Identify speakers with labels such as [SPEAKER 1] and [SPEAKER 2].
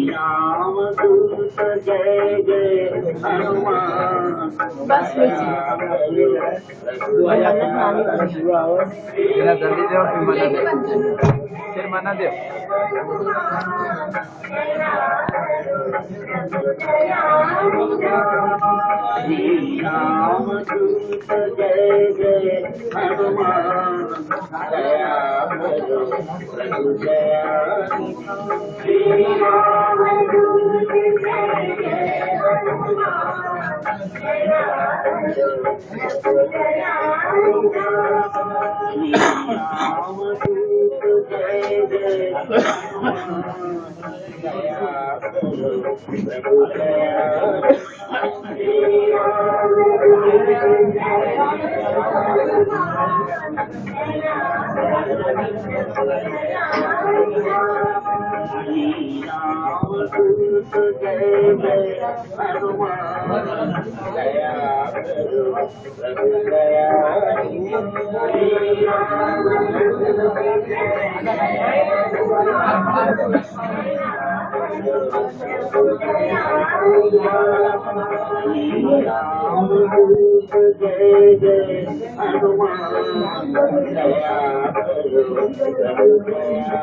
[SPEAKER 1] रामदूत जय जय हनुमान
[SPEAKER 2] बस में
[SPEAKER 3] जल्दी दे फिर मना दे
[SPEAKER 1] रामदूत जय जय हनुमान दया करो प्रभु दया श्री रामदूत जय जय हनुमान दया करो प्रभु दया श्री रामदूत जय जय हनुमान दया करो प्रभु दया रामदूत जय जय हनुमान दया करो प्रभु दया रामदूत जय जय हनुमान दया करो प्रभु दया